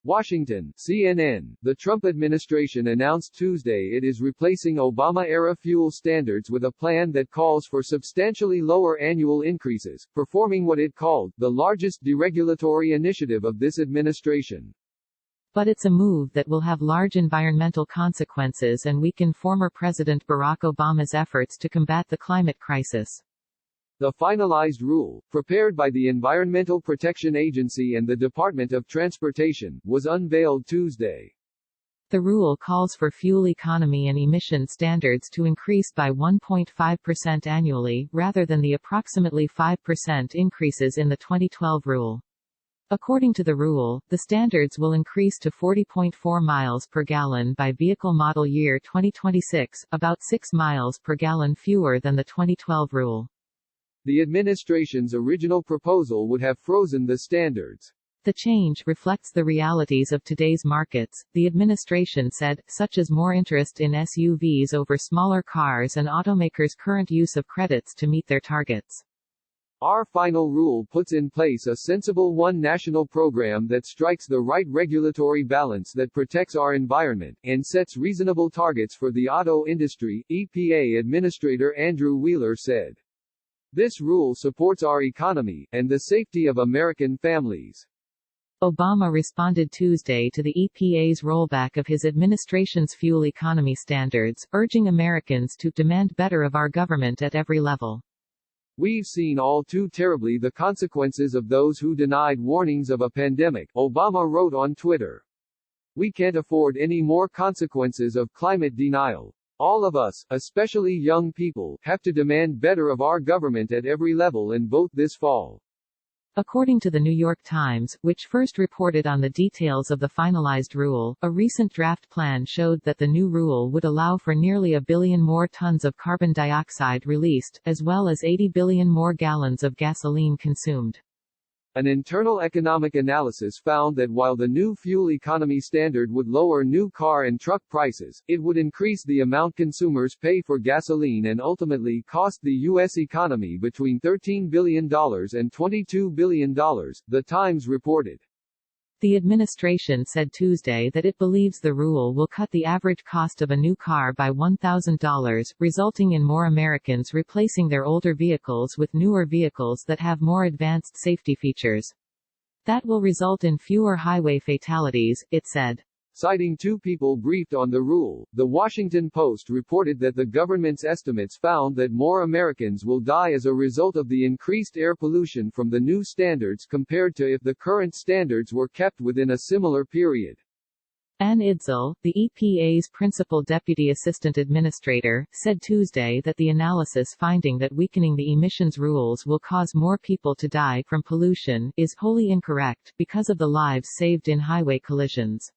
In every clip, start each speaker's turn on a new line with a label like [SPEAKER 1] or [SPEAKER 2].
[SPEAKER 1] Washington, CNN. The Trump administration announced Tuesday it is replacing Obama-era fuel standards with a plan that calls for substantially lower annual increases, performing what it called the largest deregulatory initiative of this administration.
[SPEAKER 2] But it's a move that will have large environmental consequences and weaken former President Barack Obama's efforts to combat the climate crisis.
[SPEAKER 1] The finalized rule, prepared by the Environmental Protection Agency and the Department of Transportation, was unveiled Tuesday.
[SPEAKER 2] The rule calls for fuel economy and emission standards to increase by 1.5% annually, rather than the approximately 5% increases in the 2012 rule. According to the rule, the standards will increase to 40.4 miles per gallon by vehicle model year 2026, about 6 miles per gallon fewer than the 2012 rule.
[SPEAKER 1] The administration's original proposal would have frozen the standards.
[SPEAKER 2] The change reflects the realities of today's markets, the administration said, such as more interest in SUVs over smaller cars and automakers' current use of credits to meet their targets.
[SPEAKER 1] Our final rule puts in place a sensible one national program that strikes the right regulatory balance that protects our environment, and sets reasonable targets for the auto industry, EPA Administrator Andrew Wheeler said. This rule supports our economy, and the safety of American families.
[SPEAKER 2] Obama responded Tuesday to the EPA's rollback of his administration's fuel economy standards, urging Americans to demand better of our government at every level.
[SPEAKER 1] We've seen all too terribly the consequences of those who denied warnings of a pandemic, Obama wrote on Twitter. We can't afford any more consequences of climate denial. All of us, especially young people, have to demand better of our government at every level and vote this fall.
[SPEAKER 2] According to the New York Times, which first reported on the details of the finalized rule, a recent draft plan showed that the new rule would allow for nearly 1 billion more tons of carbon dioxide released, as well as 80 billion more gallons of gasoline consumed.
[SPEAKER 1] An internal economic analysis found that while the new fuel economy standard would lower new car and truck prices, it would increase the amount consumers pay for gasoline and ultimately cost the U.S. economy between $13 billion and $22 billion, the Times reported. The administration said Tuesday that it believes the rule will cut the average cost of a new car by $1,000, resulting in more Americans replacing their older vehicles with newer vehicles that have more advanced safety features. That will result in fewer highway fatalities, it said. Citing two people briefed on the rule, The Washington Post reported that the government's estimates found that more Americans will die as a result of the increased air pollution from the new standards compared to if the current standards were kept within a similar period. Ann Idzel, the EPA's principal deputy assistant administrator, said Tuesday that the analysis finding that weakening the emissions rules will cause more people to die from pollution is wholly incorrect, because of the lives saved in highway collisions.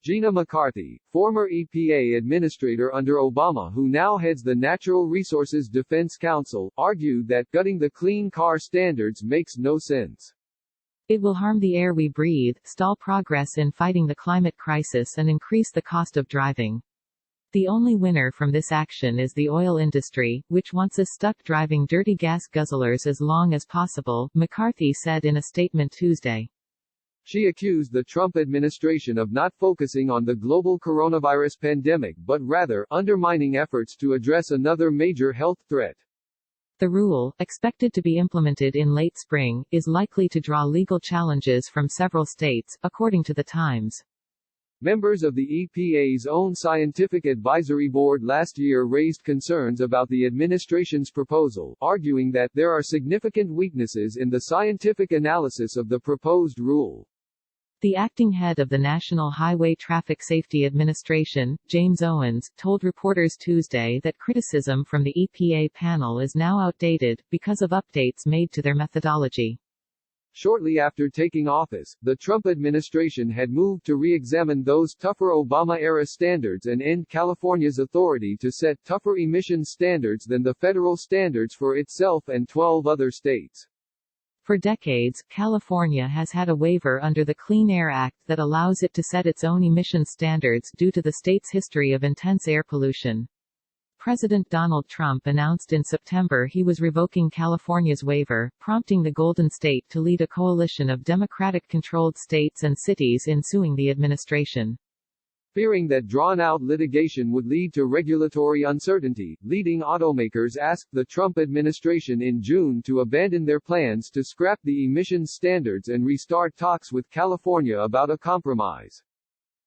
[SPEAKER 1] Gina McCarthy, former EPA administrator under Obama who now heads the Natural Resources Defense Council, argued that gutting the clean car standards makes no sense. It will harm the air we breathe, stall progress in fighting the climate crisis and increase the cost of driving. The only winner from this action is the oil industry, which wants us stuck driving dirty gas guzzlers as long as possible, McCarthy said in a statement Tuesday. She accused the Trump administration of not focusing on the global coronavirus pandemic but rather undermining efforts to address another major health threat. The rule, expected to be implemented in late spring, is likely to draw legal challenges from several states, according to the Times. Members of the EPA's own Scientific Advisory Board last year raised concerns about the administration's proposal, arguing that there are significant weaknesses in the scientific analysis of the proposed rule. The acting head of the National Highway Traffic Safety Administration, James Owens, told reporters Tuesday that criticism from the EPA panel is now outdated, because of updates made to their methodology. Shortly after taking office, the Trump administration had moved to re-examine those tougher Obama-era standards and end California's authority to set tougher emissions standards than the federal standards for itself and 12 other states. For decades, California has had a waiver under the Clean Air Act that allows it to set its own emissions standards due to the state's history of intense air pollution.
[SPEAKER 2] President Donald Trump announced in September he was revoking California's waiver, prompting the Golden State to lead a coalition of Democratic-controlled states and cities in suing the administration.
[SPEAKER 1] Fearing that drawn-out litigation would lead to regulatory uncertainty, leading automakers asked the Trump administration in June to abandon their plans to scrap the emissions standards and restart talks with California about a compromise.